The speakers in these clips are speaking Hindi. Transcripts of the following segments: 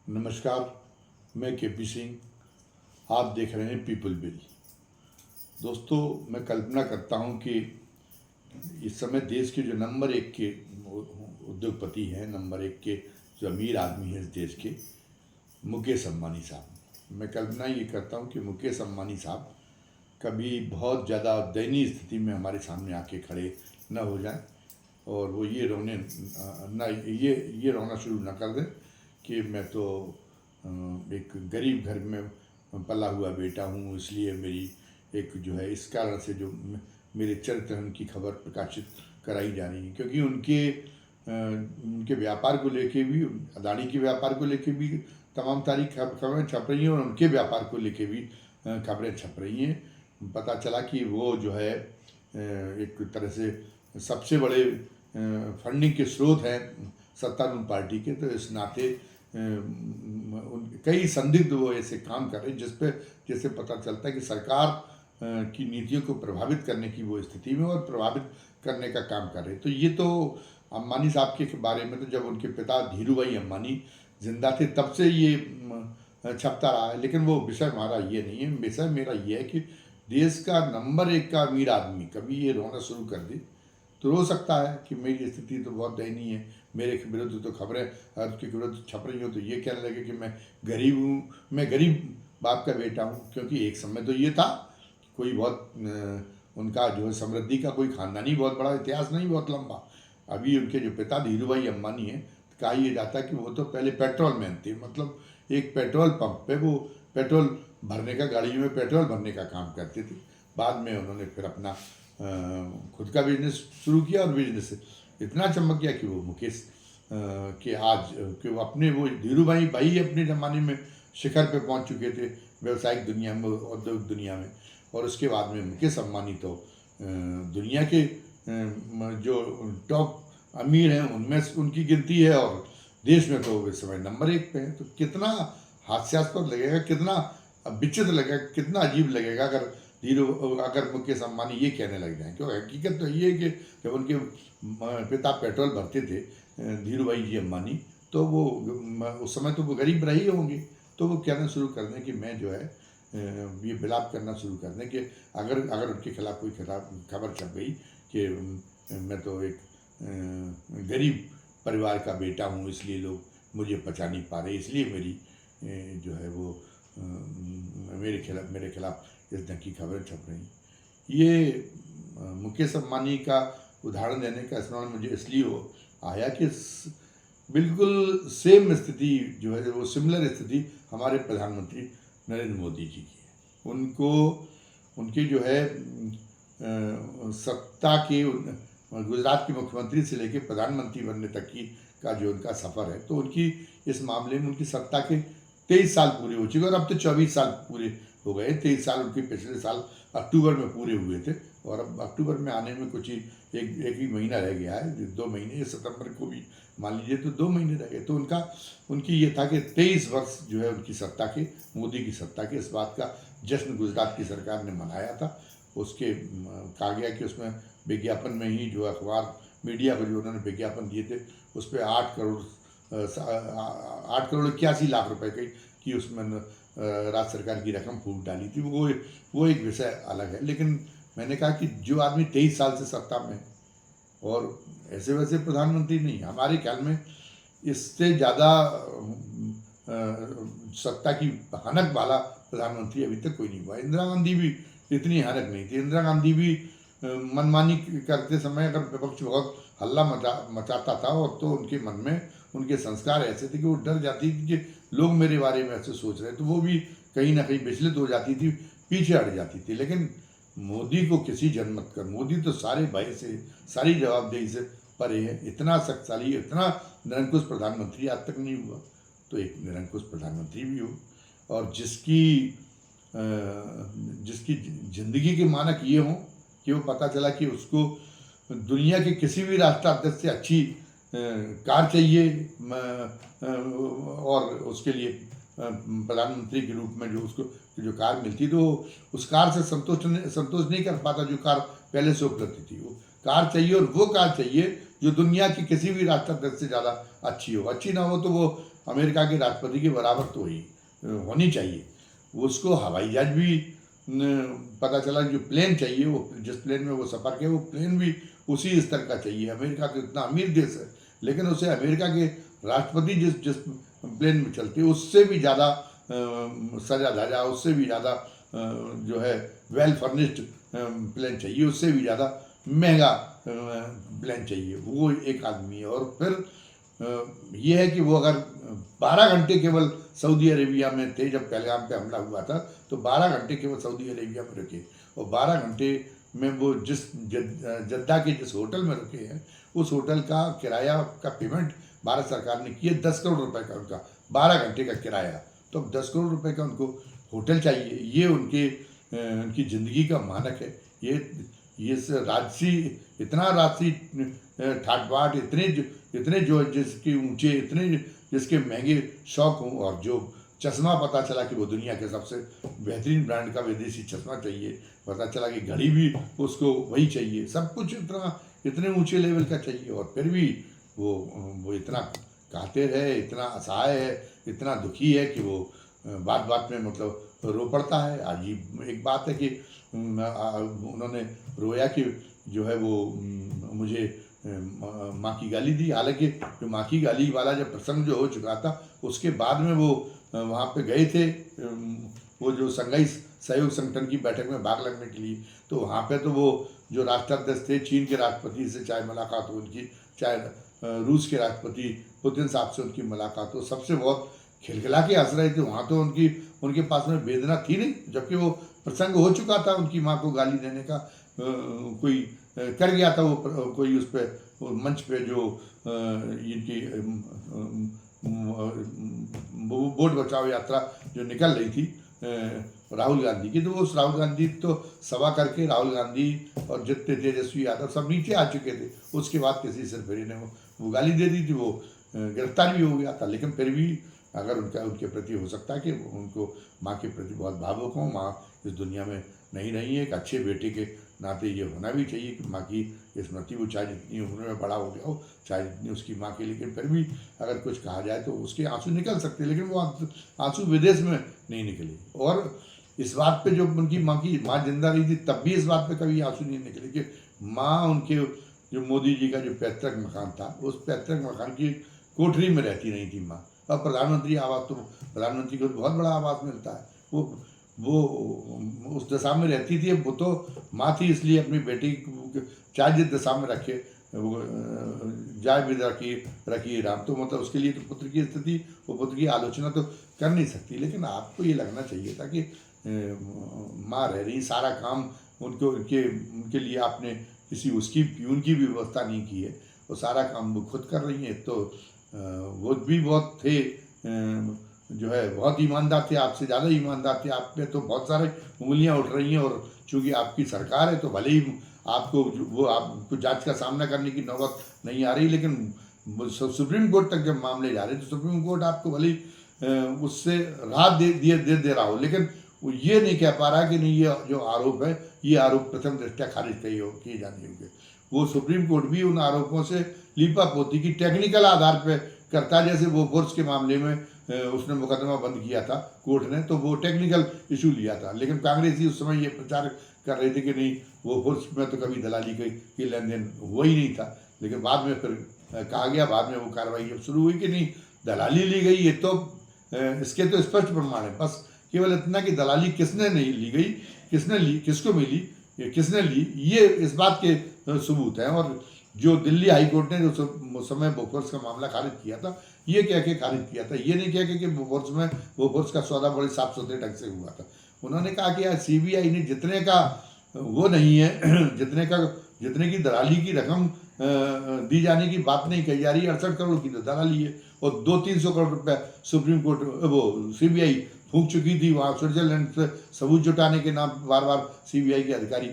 नमस्कार, मैं केपी सिंह। आप देख रहे हैं पीपल बिल। दोस्तों, मैं कल्पना करता हूं कि इस समय देश के जो नंबर एक के उद्योगपति हैं, नंबर एक के जो अमीर आदमी हैं इस देश के, मुकेश अम्बानी साहब। मैं कल्पना ये करता हूं कि मुकेश अम्बानी साहब कभी बहुत ज़्यादा दयनीय स्थिति में हमारे सामने आके खड़े न हो जाएं और वो ये रोने न ये रोना शुरू न कर दें कि मैं तो एक गरीब घर में पला हुआ बेटा हूँ, इसलिए मेरी एक जो है इस कारण से जो मेरे चरित्र की खबर प्रकाशित कराई जा रही है। क्योंकि उनके व्यापार को लेके भी, अदानी के व्यापार को लेके भी तमाम तारीख खबरें छप रही हैं और उनके व्यापार को लेके भी खबरें छप रही हैं। पता चला कि वो जो है एक तरह से सबसे बड़े फंडिंग के स्रोत हैं सत्तारूढ़ पार्टी के। तो इस नाते कई संदिग्ध वो ऐसे काम कर रहे हैं जिससे पता चलता है कि सरकार की नीतियों को प्रभावित करने की वो स्थिति में और प्रभावित करने का काम कर रहे हैं। तो ये तो अम्बानी साहब के बारे में तो जब उनके पिता धीरू भाई अम्बानी जिंदा थे तब से ये छपता रहा है। लेकिन वो विषय हमारा ये नहीं है। विषय मेरा ये है कि देश का नंबर एक का अमीर आदमी कभी ये रोना शुरू कर दे तो रो सकता है कि मेरी स्थिति तो बहुत दयनीय है, मेरे विरुद्ध तो खबरें उसके विरुद्ध छप रही हो तो ये कहने लगे कि मैं गरीब हूँ, मैं गरीब बाप का बेटा हूँ। क्योंकि एक समय तो ये था कि कोई बहुत उनका जो है समृद्धि का कोई खानदानी बहुत बड़ा इतिहास नहीं, बहुत लंबा। अभी उनके जो पिता धीरू भाई अम्बानी हैं, कहा यह जाता है कि वो तो पहले पेट्रोल मैन थे। मतलब एक पेट्रोल पंप पे वो पेट्रोल भरने का, गाड़ियों में पेट्रोल भरने का काम करते थे। बाद में उन्होंने फिर अपना खुद का बिजनेस शुरू किया और बिजनेस इतना चमक गया कि वो मुकेश के आज कि वो अपने वो धीरू भाई अपने ज़माने में शिखर पे पहुंच चुके थे व्यवसायिक दुनिया में, औद्योगिक दुनिया में। और उसके बाद में मुकेश अम्बानी तो दुनिया के जो टॉप अमीर हैं उनमें उनकी गिनती है और देश में तो इस समय नंबर एक पे है। तो कितना हास्यास्पद लगेगा, कितना विचित्र लगेगा, कितना अजीब लगेगा अगर मुकेश अम्बानी ये कहने लग जाएं। क्योंकि हकीकत तो ये है कि जब उनके पिता पेट्रोल भरते थे धीरू भाई जी अम्बानी, तो वो उस समय तो वो गरीब रहे होंगे। तो वो कहना शुरू कर दें कि मैं जो है ये विलाप करना शुरू कर दें कि अगर उनके खिलाफ कोई खबर छप गई कि मैं तो एक गरीब परिवार का बेटा हूँ, इसलिए लोग मुझे पचा नहीं पा रहे, इसलिए मेरी जो है वो मेरे खिलाफ इस ढंग की खबरें छप रही। ये मुकेश अम्बानी का उदाहरण देने का स्मरण मुझे इसलिए आया कि बिल्कुल सेम स्थिति जो है वो सिमिलर स्थिति हमारे प्रधानमंत्री नरेंद्र मोदी जी की है। उनके जो है सत्ता के गुजरात के मुख्यमंत्री से लेकर प्रधानमंत्री बनने तक की का जो उनका सफ़र है, तो उनकी इस मामले में उनकी सत्ता के 23 साल पूरे हो चुके और अब तो 24 साल पूरे हो गए। 23 साल उनके पिछले साल अक्टूबर में पूरे हुए थे और अब अक्टूबर में आने में कुछ ही एक ही महीना रह गया है, 2 महीने, सितंबर को भी मान लीजिए तो 2 महीने रह गए। तो उनकी ये था कि 23 वर्ष जो है उनकी सत्ता के, मोदी की सत्ता के, इस बात का जश्न गुजरात की सरकार ने मनाया था। उसके कहा गया कि उसमें विज्ञापन में ही जो अखबार मीडिया पर जो उन्होंने विज्ञापन दिए थे उस पर 8 करोड़ 81 लाख रुपए की उसमें राज्य सरकार की रकम फूक डाली थी। वो एक विषय अलग है। लेकिन मैंने कहा कि जो आदमी 23 साल से सत्ता में और ऐसे वैसे प्रधानमंत्री नहीं, हमारे ख्याल में इससे ज़्यादा सत्ता की हनक वाला प्रधानमंत्री अभी तक कोई नहीं हुआ। इंदिरा गांधी भी इतनी हनक नहीं थी। इंदिरा गांधी भी मनमानी करते समय अगर विपक्ष बहुत हल्ला मचाता था और तो उनके मन में उनके संस्कार ऐसे थे कि वो डर जाती थी कि लोग मेरे बारे में ऐसे सोच रहे हैं, तो वो भी कहीं ना कहीं विचलित हो जाती थी, पीछे हट जाती थी। लेकिन मोदी को किसी जन मत कर, मोदी तो सारे भय से, सारी जवाबदेही से परे है। इतना शक्तिशाली, इतना निरंकुश प्रधानमंत्री आज तक नहीं हुआ। तो एक निरंकुश प्रधानमंत्री भी हो और जिसकी जिंदगी के मानक ये हों कि वो पता चला कि उसको दुनिया के किसी भी राष्ट्राध्यक्ष से अच्छी कार चाहिए और उसके लिए प्रधानमंत्री के रूप में जो उसको जो कार मिलती तो उस कार से संतोष नहीं कर पाता जो कार पहले से उपलब्ध थी। वो कार चाहिए और वो कार चाहिए जो दुनिया की किसी भी राष्ट्राध्यक्ष से ज़्यादा अच्छी हो। अच्छी ना हो तो वो अमेरिका के राष्ट्रपति के बराबर तो ही होनी चाहिए। उसको हवाई जहाज भी पता चला जो प्लेन चाहिए, वो जिस प्लेन में वो सफ़र किया वो प्लेन भी उसी स्तर का चाहिए। अमेरिका तो इतना अमीर देश है, लेकिन उसे अमेरिका के राष्ट्रपति जिस जिस प्लेन में चलते हैं उससे भी ज़्यादा सजा धजा, उससे भी ज़्यादा जो है वेल फर्निश्ड प्लेन चाहिए, उससे भी ज़्यादा महंगा प्लेन चाहिए। वो एक आदमी है। और फिर ये है कि वो अगर 12 घंटे केवल सऊदी अरेबिया में थे, जब पहलगाम पे हमला हुआ था तो 12 घंटे केवल सऊदी अरेबिया में रुके, और 12 घंटे में वो जिस जद्दा के जिस होटल में रुके हैं उस होटल का किराया का पेमेंट भारत सरकार ने किया 10 करोड़ रुपए का, उनका 12 घंटे का किराया। तो 10 करोड़ रुपए का उनको होटल चाहिए। ये उनकी ज़िंदगी का मानक है। ये राजसी, इतना राजसी ठाट बाट, इतने जो जिसके ऊंचे, इतने जिसके महंगे शौक हों, और जो चश्मा पता चला कि वो दुनिया के सबसे बेहतरीन ब्रांड का विदेशी चश्मा चाहिए, पता चला कि घड़ी भी उसको वही चाहिए, सब कुछ इतने ऊंचे लेवल का चाहिए। और फिर भी वो इतना कातिर है, इतना असहाय है, इतना दुखी है कि वो बात बात में मतलब रो पड़ता है। अजीब एक बात है कि उन्होंने रोया कि जो है वो मुझे माँ की गाली दी। हालांकि जो माँ की गाली वाला जब प्रसंग जो हो चुका था उसके बाद में वो वहाँ पे गए थे, वो जो संघाई सहयोग संगठन की बैठक में भाग लेने के लिए। तो वहाँ पे तो वो जो राष्ट्राध्यक्ष थे, चीन के राष्ट्रपति से चाहे मुलाकात हो उनकी, चाहे रूस के राष्ट्रपति पुतिन साहब से उनकी मुलाकात हो, सबसे बहुत खिलखिला के हंस रहे थे। वहाँ तो उनके पास में वेदना थी नहीं, जबकि वो प्रसंग हो चुका था उनकी माँ को गाली देने का। कोई कर गया था, वो कोई उस पर मंच पे जो इनकी वोट बचाओ यात्रा जो निकल रही थी राहुल गांधी की, तो वो उस राहुल गांधी तो सभा करके राहुल गांधी और जितने तेजस्वी यादव सब नीचे आ चुके थे। उसके बाद किसी सिरफिरी ने वो गाली दे दी थी, वो गिरफ्तार भी हो गया था। लेकिन फिर भी अगर उनके प्रति हो सकता है कि उनको माँ के प्रति बहुत भावुक हों। माँ इस दुनिया में नहीं रही है, एक अच्छे बेटे के नाते ये होना भी चाहिए कि माँ की स्मृति, वो चाहे जितनी उम्र में बड़ा हो गया हो, चाहे जितनी उसकी माँ की, लेकिन फिर भी अगर कुछ कहा जाए तो उसके आंसू निकल सकते हैं, लेकिन वो आंसू विदेश में नहीं निकले। और इस बात पे जो उनकी माँ जिंदा रही थी तब भी इस बात पे कभी आंसू नहीं निकले कि माँ उनके जो मोदी जी का जो पैतृक मकान था, उस पैतृक मकान की कोठरी में रहती नहीं थी माँ। और प्रधानमंत्री आवास, तो प्रधानमंत्री को बहुत बड़ा आवास मिलता है, वो उस दशा में रहती थी। वो तो माँ थी, इसलिए अपनी बेटी चाहे जिस दशा में रखे जाय भी रखिए राम, तो मतलब उसके लिए तो पुत्र की स्थिति, वो पुत्र की आलोचना तो कर नहीं सकती। लेकिन आपको ये लगना चाहिए था कि माँ रह रही, सारा काम उनके लिए आपने किसी उसकी प्यून की भी व्यवस्था नहीं की है, वो सारा काम वो खुद कर रही हैं। तो वो भी बहुत थे, जो है बहुत ईमानदार थे, आपसे ज़्यादा ईमानदार थे। आप पे तो बहुत सारे उंगलियां उठ रही हैं, और चूंकि आपकी सरकार है तो भले ही आपको जांच का सामना करने की नौबत नहीं आ रही, लेकिन सुप्रीम कोर्ट तक जब मामले जा रहे तो सुप्रीम कोर्ट आपको भले ही उससे राहत दे रहा हो, लेकिन वो ये नहीं कह पा रहा कि नहीं ये जो आरोप है ये आरोप प्रथम दृष्टया खारिज किए जाने होंगे। वो सुप्रीम कोर्ट भी उन आरोपों से लीपापोती की टेक्निकल आधार पर करता है। जैसे वो बोर्स के मामले में उसने मुकदमा बंद किया था कोर्ट ने, तो वो टेक्निकल इशू लिया था। लेकिन कांग्रेसी उस समय ये प्रचार कर रहे थे कि नहीं वो बोर्स में तो कभी दलाली की लेन देन हुआ ही नहीं था। लेकिन बाद में फिर कहा गया, बाद में वो कार्रवाई जब शुरू हुई कि नहीं दलाली ली गई, ये तो इसके तो स्पष्ट प्रमाण है। बस केवल इतना कि दलाली किसने नहीं ली गई, किसने ली, किसको मिली, किसने ली, ये इस बात के सबूत हैं। और जो दिल्ली हाई कोर्ट ने जो उस समय बोफोर्स का मामला खारिज किया था, ये कह के खारिज किया था, ये नहीं कह के कि बोफोर्स का सौदा बड़े साफ सुथरे ढंग से हुआ था। उन्होंने कहा कि यार सीबीआई ने जितने का वो नहीं है, जितने की दलाली की रकम दी जाने की बात नहीं कही जा रही, 68 करोड़ की तो दलाली है, और 200-300 करोड़ रुपये सुप्रीम कोर्ट वो सीबीआई फूंक चुकी थी। वहाँ स्विट्जरलैंड से सबूत जुटाने के नाम बार बार सीबीआई के अधिकारी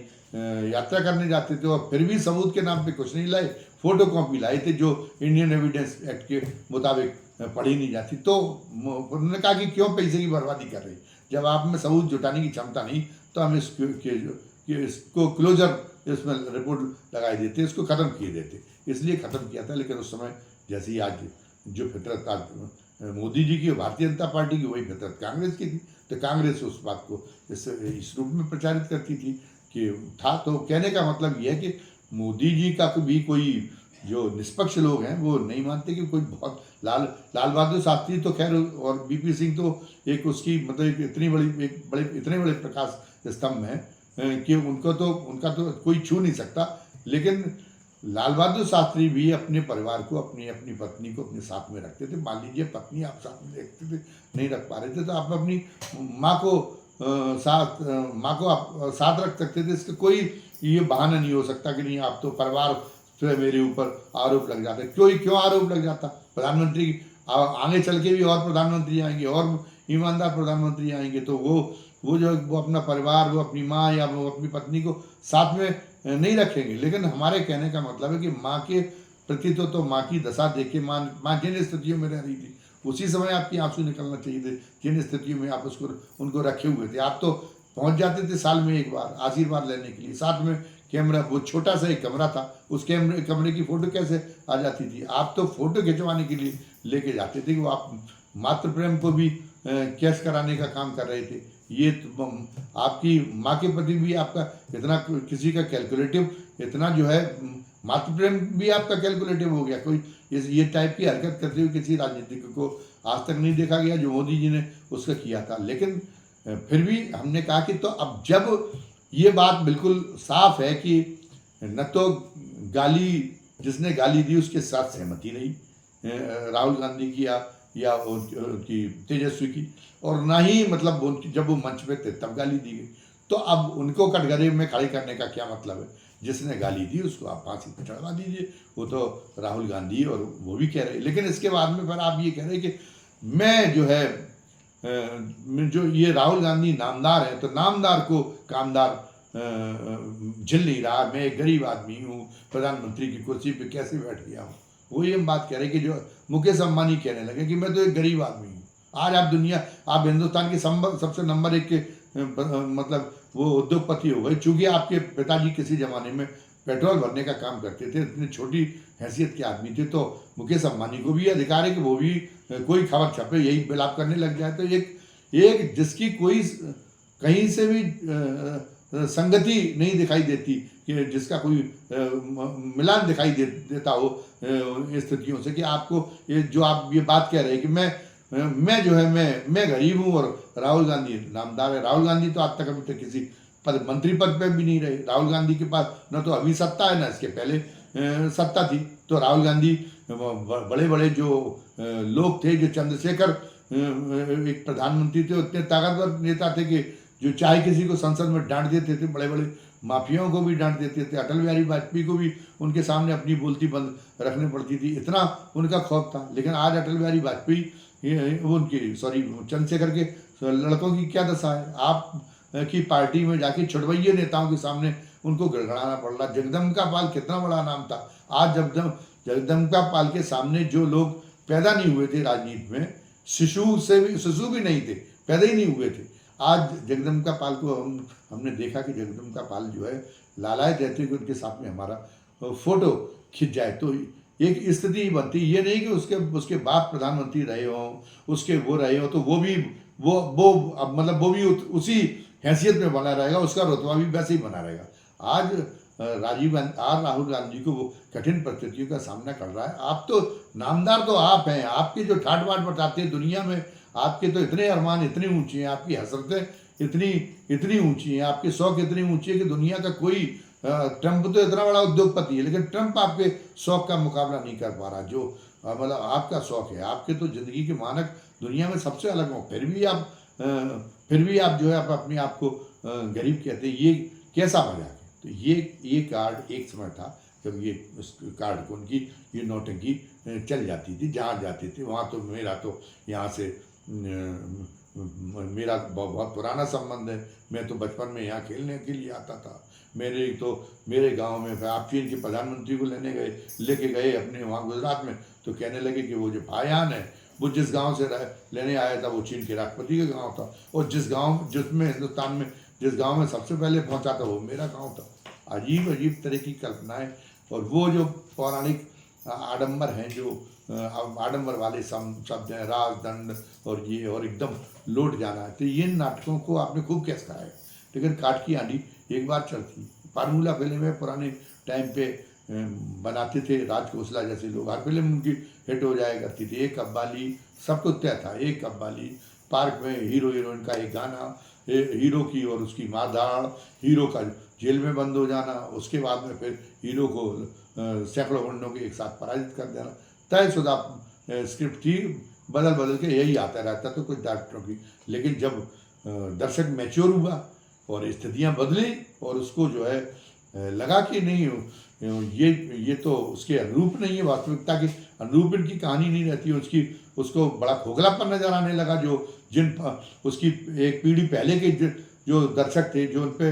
यात्रा करने जाते थे, और फिर भी सबूत के नाम पे कुछ नहीं लाए, फोटो कॉपी लाए थे जो इंडियन एविडेंस एक्ट के मुताबिक पढ़ी नहीं जाती। तो उन्होंने कहा कि क्यों पैसे की बर्बादी कर रही, जब आप में सबूत जुटाने की क्षमता नहीं तो हम इसको क्लोजर इसमें रिपोर्ट लगाई देते, इसको ख़त्म किए देते, इसलिए ख़त्म किया था। लेकिन उस समय जैसे ही आज जो फितरत आज मोदी जी की और भारतीय जनता पार्टी की, वही फितरत कांग्रेस की थी। तो कांग्रेस उस बात को इस रूप में प्रचारित करती थी कि था। तो कहने का मतलब ये है कि मोदी जी का भी कोई जो निष्पक्ष लोग हैं वो नहीं मानते कि कोई बहुत लाल बहादुर शास्त्री तो खैर, और बीपी सिंह तो एक उसकी मतलब इतने बड़े प्रकाश स्तंभ हैं कि उनका तो कोई छू नहीं सकता। लेकिन लाल बहादुर शास्त्री भी अपने परिवार को, अपनी पत्नी को अपने साथ में रखते थे। मान लीजिए पत्नी आप साथ में रखते थे, नहीं रख पा रहे थे, तो आप अपनी माँ को आप साथ रख सकते थे। इसका कोई ये बहाना नहीं हो सकता कि नहीं आप तो परिवार से मेरे ऊपर आरोप लग जाता है। क्यों आरोप लग जाता? प्रधानमंत्री आगे चल के भी और प्रधानमंत्री आएंगे, और ईमानदार प्रधानमंत्री आएंगे, तो वो अपना परिवार, वो अपनी माँ या वो अपनी पत्नी को साथ में नहीं रखेंगे। लेकिन हमारे कहने का मतलब है कि माँ के प्रति तो माँ की दशा देखे माँ जिन स्थितियों में रह रही थी, उसी समय आपकी आंसू निकलना चाहिए थे, जिन स्थितियों में आप उनको रखे हुए थे। आप तो पहुंच जाते थे साल में एक बार आशीर्वाद लेने के लिए, साथ में कैमरा, वो छोटा सा एक कमरा था, उस कमरे की फ़ोटो कैसे आ जाती थी? आप तो फ़ोटो खिंचवाने के लिए लेके जाते थे कि वो आप मातृ प्रेम को भी कैश कराने का काम कर रहे थे। ये तो आपकी माँ के प्रति भी आपका इतना, किसी का कैलकुलेटिव इतना जो है, मातृ प्रेम भी आपका कैलकुलेटिव हो गया। कोई ये टाइप की हरकत करते हुए किसी राजनीतिक को आज तक नहीं देखा गया जो मोदी जी ने उसका किया था। लेकिन फिर भी हमने कहा कि तो अब जब ये बात बिल्कुल साफ है कि न तो जिसने गाली दी उसके साथ सहमति रही राहुल गांधी की या उनकी तेजस्वी की, और ना ही मतलब जब वो मंच पे थे तब गाली दी गई। तो अब उनको कटघरे में खड़े करने का क्या मतलब है? जिसने गाली दी उसको आप फांसी पर चढ़वा दीजिए, वो तो राहुल गांधी, और वो भी कह रहे। लेकिन इसके बाद में फिर आप ये कह रहे कि मैं जो है जो ये राहुल गांधी नामदार है, तो नामदार को कामदार झेल नहीं रहा। मैं एक गरीब आदमी हूँ, प्रधानमंत्री की कुर्सी पे कैसे बैठ गया हूँ। वही हम बात कह रहे कि जो मुकेश अंबानी कहने लगे कि मैं तो एक गरीब आदमी हूँ। आज आप हिंदुस्तान के सबसे नंबर 1 के मतलब वो उद्योगपति हो गए। चूँकि आपके पिताजी किसी ज़माने में पेट्रोल भरने का काम करते थे, इतनी छोटी हैसियत के आदमी थे, तो मुकेश अंबानी को भी अधिकार है कि वो भी कोई खबर छपे, यही बिलाप करने लग जाए। तो एक जिसकी कोई कहीं से भी संगति नहीं दिखाई देती, कि जिसका कोई मिलान दिखाई देता हो स्थितियों से, कि आपको जो आप ये बात कह रहे हैं कि मैं जो है मैं गरीब हूँ और राहुल गांधी नामदार है। राहुल गांधी तो आज तक अभी तक किसी मंत्री पद पे भी नहीं रहे। राहुल गांधी के पास न तो अभी सत्ता है, न इसके पहले सत्ता थी। तो राहुल गांधी बड़े बड़े जो लोग थे, जो चंद्रशेखर एक प्रधानमंत्री थे, उतने ताकतवर नेता थे कि जो चाहे किसी को संसद में डांट देते थे, बड़े बड़े माफियाओं को भी डांट देते थे। अटल बिहारी वाजपेयी को भी उनके सामने अपनी बोलती बंद रखनी पड़ती थी, इतना उनका खौफ था। लेकिन आज अटल बिहारी वाजपेयी चंद्रशेखर के लड़कों की क्या दशा है? आप की पार्टी में जाके छुड़वैये नेताओं के सामने उनको गिड़गिड़ाना पड़ रहा। जगदम्बिका पाल कितना बड़ा नाम था। आज जगदम्बिका पाल के सामने जो लोग पैदा नहीं हुए थे राजनीति में, शिशु भी नहीं थे, पैदा ही नहीं हुए थे। आज जगदम्बिका पाल को हमने देखा कि जगदम्बिका पाल जो है लालायत रहते कि उनके साथ में हमारा फोटो खिंच जाए, तो एक स्थिति बनती। ये नहीं कि उसके बाप प्रधानमंत्री रहे हों, उसके वो रहे हो, तो वो भी उसी हैसियत में बना रहेगा, उसका रुतबा भी वैसे ही बना रहेगा। आज राहुल गांधी को वो कठिन परिस्थितियों का सामना कर रहा है। आप तो नामदार तो आप हैं, आपके जो ठाट बाट बताते हैं दुनिया में, आपके तो इतने अरमान इतने ऊंचे हैं, आपकी हसरतें इतनी ऊंची हैं, आपके शौक इतने ऊंचे हैं कि दुनिया का कोई, ट्रंप तो इतना बड़ा उद्योगपति है, लेकिन ट्रंप आपके शौक का मुकाबला नहीं कर पा रहा। जो मतलब आपका शौक है, आपके तो ज़िंदगी के मानक दुनिया में सबसे अलग हो, फिर भी आप जो है अपने आप को गरीब कहते हैं। ये कैसा मजाक है? तो ये कार्ड एक समय था जब ये उस कार्ड को उनकी ये नौटंकी चल जाती थी, जहाँ जाते थे वहाँ। तो मेरा तो यहाँ से मेरा बहुत पुराना संबंध है। मैं तो बचपन में यहाँ खेलने के लिए आता था। मेरे गांव में आप चीन के प्रधानमंत्री को लेके गए अपने वहाँ गुजरात में, तो कहने लगे कि वो जो फायान है वो जिस गांव से लेने आया था वो चीन के राष्ट्रपति का गांव था, और जिसमें हिंदुस्तान में जिस गांव में सबसे पहले पहुंचा था वो मेरा गांव था। अजीब अजीब तरह की कल्पनाएं, और वो जो पौराणिक आडंबर हैं, जो आडंबर वाले शब्द हैं, राजदंड और ये, और एकदम लौट जाना है, तो ये नाटकों को आपने खूब कैस कराया। लेकिन काट की आंधी एक बार चलती। फार्मूला फिल्म में पुराने टाइम पे बनाते थे, राज खोसला जैसे लोग, हर फिल्म उनकी हिट हो जाया करती थी। एक कव्वाली सब कुछ तय था, एक कव्वाली, पार्क में हीरो हीरोइन का एक गाना, हीरो की और उसकी मारधाड़, हीरो का जेल में बंद हो जाना, उसके बाद में फिर हीरो को सैकड़ों गुंडों के एक साथ पराजित कर देना। तयशुदा स्क्रिप्ट थी, बदल बदल के यही आता रहता तो कुछ डायरेक्टरों की। लेकिन जब दर्शक मैच्योर हुआ और स्थितियां बदली और उसको जो है लगा कि नहीं, ये तो उसके अनुरूप नहीं है, वास्तविकता के अनुरूप इनकी कहानी नहीं रहती है, उसको बड़ा खोखलापन नजर आने लगा। जो उसकी एक पीढ़ी पहले के जो दर्शक थे, जो उन पे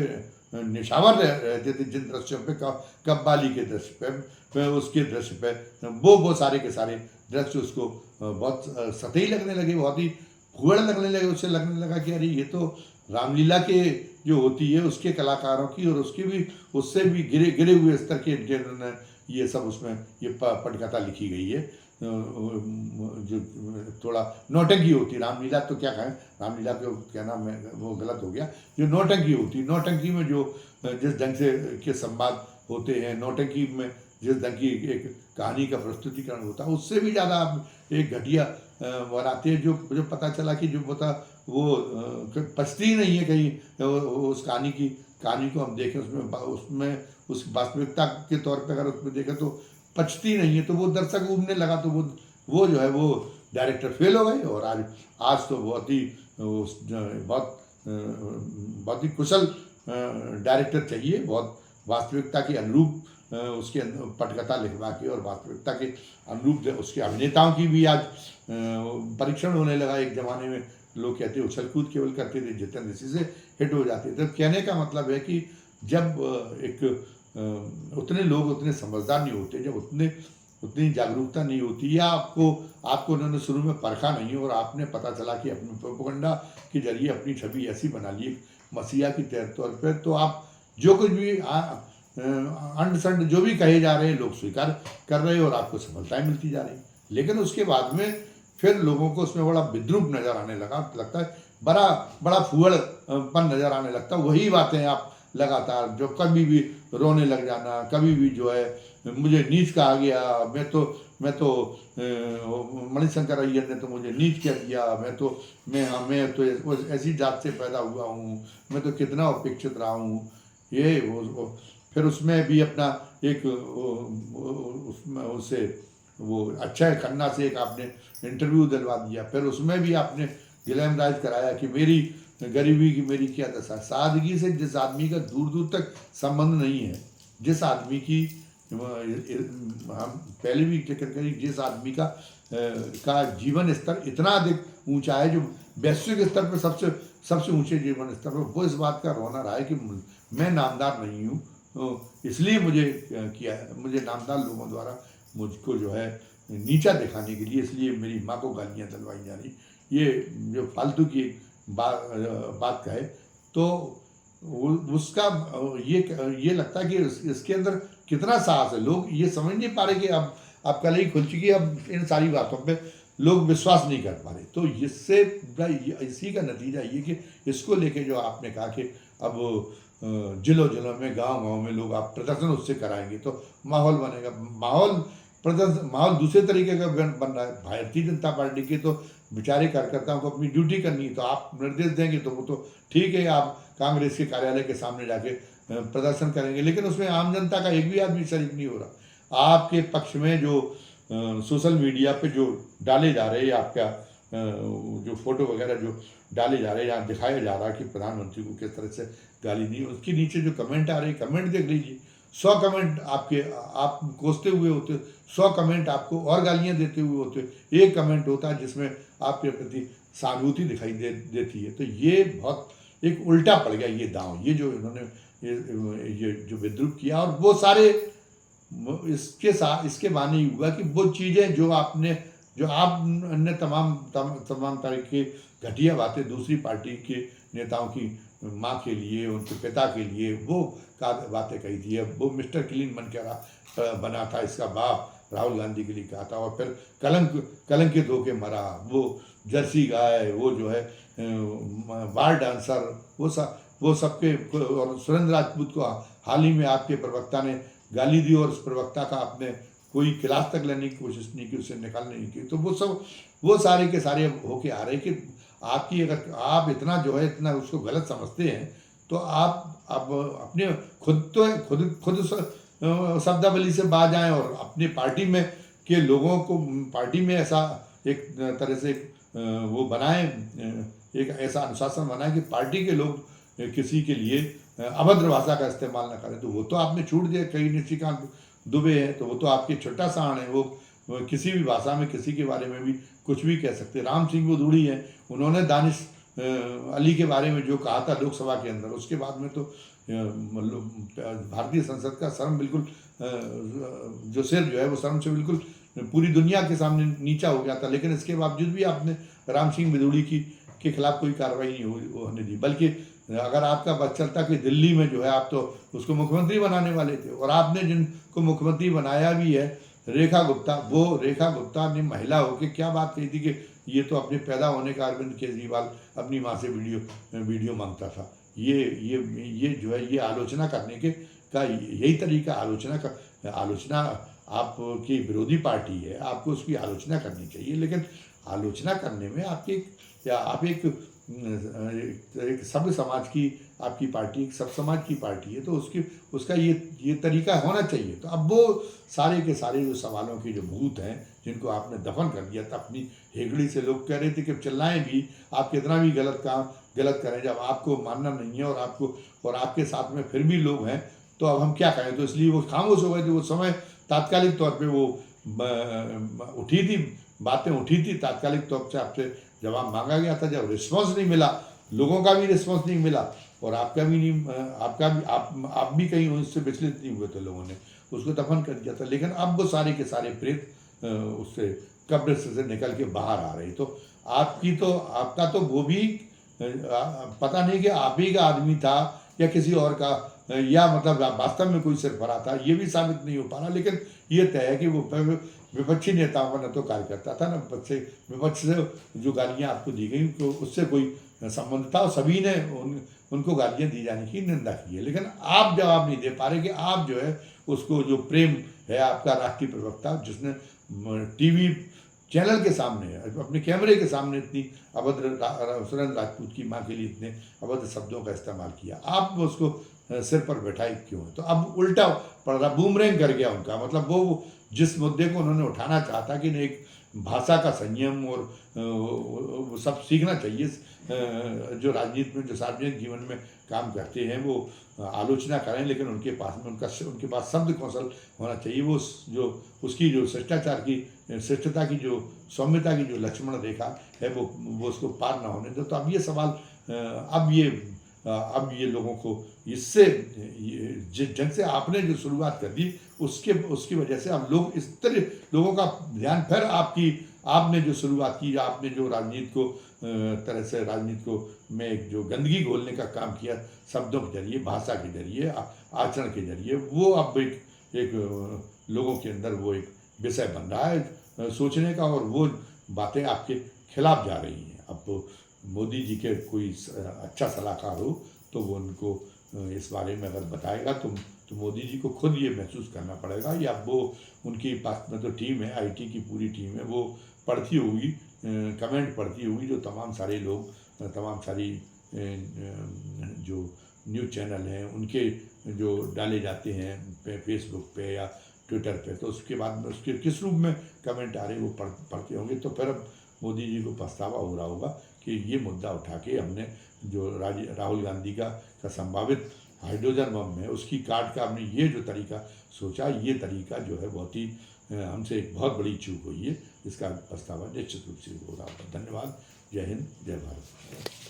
निशावर रहते थे, जिन दृश्यों पे, कव्वाली के दृश्य पे, उसके दृश्य पे, वो सारे के सारे दृश्य उसको बहुत सतही लगने लगे, बहुत ही फुहड़ लगने लगे। उससे लगने लगा कि अरे ये तो रामलीला के जो होती है उसके कलाकारों की, और उसकी भी, उससे भी गिरे हुए स्तर के जिन्होंने ये सब उसमें ये पटकथा लिखी गई है, जो थोड़ा नौटंकी होती है। रामलीला तो क्या कहें, रामलीला को क्या नाम है, वो गलत हो गया। जो नौटंकी होती है, नौटंकी में जो जिस ढंग से के संवाद होते हैं, नौटंकी में जिस ढंग की एक कहानी का प्रस्तुतिकरण होता है, उससे भी ज़्यादा आप एक घटिया बनाते हैं। जो पता चला कि जो पता वो पचती नहीं है कहीं, उस कहानी को हम देखें, उसमें उस वास्तविकता के तौर पे अगर उसमें देखें तो पचती नहीं है, तो वो दर्शक उबने लगा, तो वो जो है वो डायरेक्टर फेल हो गए। और आज तो बहुत ही कुशल डायरेक्टर चाहिए, बहुत वास्तविकता के अनुरूप उसके पटकथा लिखवा के, और वास्तविकता के अनुरूप उसके अभिनेताओं की भी आज परीक्षण होने लगा। एक ज़माने में लोग कहते उछल कूद केवल करते थे, जितेंद्र इसी से हिट हो जाते थे। कहने का मतलब है कि जब उतने लोग उतने समझदार नहीं होते, जब उतनी जागरूकता नहीं होती, या आपको उन्होंने शुरू में परखा नहीं, और आपने पता चला कि अपने प्रोपेगेंडा के जरिए अपनी छवि ऐसी बना ली मसीहा की तौर पर, तो आप जो कुछ भी अंड संड जो भी कहे जा रहे हैं लोग स्वीकार कर रहे हैं, और आपको सफलताएं मिलती जा रही। लेकिन उसके बाद में फिर लोगों को उसमें बड़ा विद्रूप नजर आने लगता है, बड़ा फुहड़पन नजर आने लगता है। वही बातें आप लगातार, जो कभी भी रोने लग जाना, कभी भी जो है मुझे नीच कहा गया, मैं तो मणिशंकर अय्यर ने तो मुझे नीच कह दिया, मैं तो ऐसी जात से पैदा हुआ हूँ, मैं तो कितना अपेक्षित रहा हूँ, ये फिर उसमें भी अपना एक उसमें उससे वो अक्षय खन्ना से एक आपने इंटरव्यू दिलवा दिया, फिर उसमें भी आपने ग्लैमराइज कराया कि मेरी गरीबी की मेरी क्या दशा। सादगी से जिस आदमी का दूर दूर तक संबंध नहीं है, जिस आदमी की हम पहले भी जिक्र करें, जिस आदमी का जीवन स्तर इतना अधिक ऊंचा है, जो वैश्विक स्तर पर सबसे ऊंचे जीवन स्तर पर, वो इस बात का रोना रहा है कि मैं नामदार नहीं हूँ, इसलिए मुझे नामदार लोगों द्वारा मुझको जो है नीचा दिखाने के लिए, इसलिए मेरी माँ को गालियाँ दिलवाई जा रही। ये जो फालतू की बात कहे तो उसका ये लगता है कि इसके अंदर कितना साहस है। लोग ये समझ नहीं पा रहे कि अब कल ही खुल चुकी है, अब इन सारी बातों पे लोग विश्वास नहीं कर पा रहे। तो इससे इसी का नतीजा ये कि इसको लेके जो आपने कहा कि अब जिलों में, गांव में लोग आप प्रदर्शन उससे कराएंगे तो माहौल बनेगा। माहौल दूसरे तरीके का बन रहा है। भारतीय जनता पार्टी के तो बेचारे कार्यकर्ताओं को अपनी ड्यूटी करनी है, तो आप निर्देश देंगे तो वो तो ठीक है, आप कांग्रेस के कार्यालय के सामने जाके प्रदर्शन करेंगे, लेकिन उसमें आम जनता का एक भी आदमी शरीक नहीं हो रहा। आपके पक्ष में जो सोशल मीडिया पे जो डाले जा रहे हैं, आपका जो फोटो वगैरह जो डाले जा रहे हैं, यहाँ दिखाया जा रहा है कि प्रधानमंत्री को किस तरह से गाली दी, उसके नीचे जो कमेंट आ रहे हैं, कमेंट देख लीजिए। 100 कमेंट आप कोसते हुए होते, 100 कमेंट आपको और गालियाँ देते हुए होते, एक कमेंट होता है जिसमें आपके प्रति सहानुभूति दिखाई देती है। तो ये बहुत एक उल्टा पड़ गया ये दांव, ये जो इन्होंने ये जो विद्रूप किया। और वो सारे इसके माने हुआ कि वो चीज़ें जो आपने तमाम तरह की घटिया बातें दूसरी पार्टी के नेताओं की माँ के लिए, उनके पिता के लिए वो बातें कही थी। अब वो मिस्टर क्लीन बना था, इसका बाप राहुल गांधी के लिए कहा था, और फिर कलंकित होके मरा। वो जर्सी गाय, वो जो है बार डांसर, वो सबके, और सुरेंद्र राजपूत को हाल ही में आपके प्रवक्ता ने गाली दी, और उस प्रवक्ता का आपने कोई क्लास तक लेने की कोशिश नहीं की, उसे निकालने की की। तो वो सारे के सारे होके आ रहे कि आपकी, अगर आप इतना जो है इतना उसको गलत समझते हैं, तो आप अपने खुद शब्दावली से बाज आएँ, और अपनी पार्टी में के लोगों को पार्टी में ऐसा एक तरह से वो बनाएं, एक ऐसा अनुशासन बनाएं कि पार्टी के लोग किसी के लिए अभद्र भाषा का इस्तेमाल न करें। तो वो तो आपने छूट दिया। कहीं निशिकांत दुबे हैं तो वो तो आपके छोटा साण है, वो किसी भी भाषा में किसी के बारे में भी कुछ भी कह सकते। राम सिंह गोदूड़ी हैं, उन्होंने दानिश अली के बारे में जो कहा था लोकसभा के अंदर, उसके बाद में तो भारतीय संसद का शर्म बिल्कुल जो सिर जो है वो शर्म से बिल्कुल पूरी दुनिया के सामने नीचा हो गया था। लेकिन इसके बावजूद भी आपने राम सिंह बिदूड़ी के खिलाफ कोई कार्रवाई नहीं होने दी। बल्कि अगर आपका बस चलता कि दिल्ली में जो है आप तो उसको मुख्यमंत्री बनाने वाले थे, और आपने जिनको मुख्यमंत्री बनाया भी है, रेखा गुप्ता, वो रेखा गुप्ता ने महिला होकर क्या बात कही थी कि ये तो अपने पैदा होने का अरविंद केजरीवाल अपनी माँ से वीडियो मांगता था। ये जो है ये आलोचना करने का यही तरीका, आलोचना आपकी विरोधी पार्टी है, आपको उसकी आलोचना करनी चाहिए। लेकिन आलोचना करने में आप एक सभ्य समाज की आपकी पार्टी, सब समाज की पार्टी है, तो उसका ये तरीका होना चाहिए। तो अब वो सारे के सारे जो सवालों के जो भूत हैं, जिनको आपने दफन कर दिया था अपनी हेगड़ी से, लोग कह रहे थे कि चिल्लाएं भी, आप कितना भी गलत करें, जब आपको मानना नहीं है और आपके साथ में फिर भी लोग हैं, तो अब हम क्या करें। तो इसलिए वो खामोश हो गए थे। वो समय तात्कालिक तौर पे वो उठी थी, बातें उठी थी, तात्कालिक तौर से आपसे जवाब मांगा गया था। जब रिस्पॉन्स नहीं मिला, लोगों का भी रिस्पॉन्स नहीं मिला, और आपका भी नहीं, आप भी कहीं उससे विचलित नहीं हुए थे, लोगों ने उसको दफन कर दिया था। लेकिन अब वो सारे के सारे प्रेत उससे कब्र से निकल के बाहर आ रहे। तो आपका तो वो भी पता नहीं कि आप ही का आदमी था या किसी और का, या मतलब वास्तव में कोई सरफरा था, ये भी साबित नहीं हो पा रहा। लेकिन ये तय है कि वो विपक्षी नेताओं का न तो कार्यकर्ता था, न विपक्ष से जो गालियाँ आपको दी गई तो उससे कोई संबंध था, और सभी ने उनको गालियाँ दी जाने की निंदा की है। लेकिन आप जवाब नहीं दे पा रहे कि आप जो है उसको, जो प्रेम है आपका राष्ट्रीय प्रवक्ता, जिसने टीवी चैनल के सामने, अपने कैमरे के सामने इतनी अभद्र, सुरेंद्र राजपूत की माँ के लिए इतने अभद्र शब्दों का इस्तेमाल किया, आप उसको सिर पर बैठाई क्यों है। तो अब उल्टा पड़ रहा, बूमरैंग कर गया उनका। मतलब वो जिस मुद्दे को उन्होंने उठाना चाहता कि एक भाषा का संयम और वो सब सीखना चाहिए, जो राजनीति में, जो सार्वजनिक जीवन में काम करते हैं, वो आलोचना करें, लेकिन उनके पास शब्द कौशल होना चाहिए। वो जो उसकी जो श्रेष्ठता की जो सौम्यता की जो लक्ष्मण रेखा है, वो उसको पार ना होने दो। तो अब ये सवाल, अब ये लोगों को इससे, जिस ढंग से आपने जो शुरुआत कर दी, उसकी वजह से अब लोग इस तरह, लोगों का ध्यान फिर आपने जो शुरुआत की, आपने जो राजनीति को में जो गंदगी घोलने का काम किया, शब्दों के जरिए, भाषा के जरिए, आचरण के जरिए, वो अब एक लोगों के अंदर वो एक विषय बन रहा है सोचने का, और वो बातें आपके खिलाफ जा रही हैं। अब मोदी जी के कोई अच्छा सलाहकार हो तो वो उनको इस बारे में अगर बताएगा, तो मोदी जी को खुद ये महसूस करना पड़ेगा, या वो उनकी पास में तो टीम है, आईटी की पूरी टीम है, वो पढ़ती होगी, कमेंट पढ़ती होगी, जो तमाम सारे लोग, तमाम सारी जो न्यूज़ चैनल हैं उनके जो डाले जाते हैं फेसबुक पे या ट्विटर पे, तो उसके बाद में उसके किस रूप में कमेंट आ रहे वो पढ़ते होंगे। तो फिर अब मोदी जी को पछतावा हो रहा होगा कि ये मुद्दा उठा के हमने जो राहुल गांधी का संभावित हाइड्रोजन बम है उसकी काट का हमने ये जो तरीका सोचा, ये तरीका जो है बहुत ही हमसे एक बहुत बड़ी चूक हुई है। इसका पछतावा निश्चित रूप से हो रहा होगा। धन्यवाद। जय हिंद, जय भारत।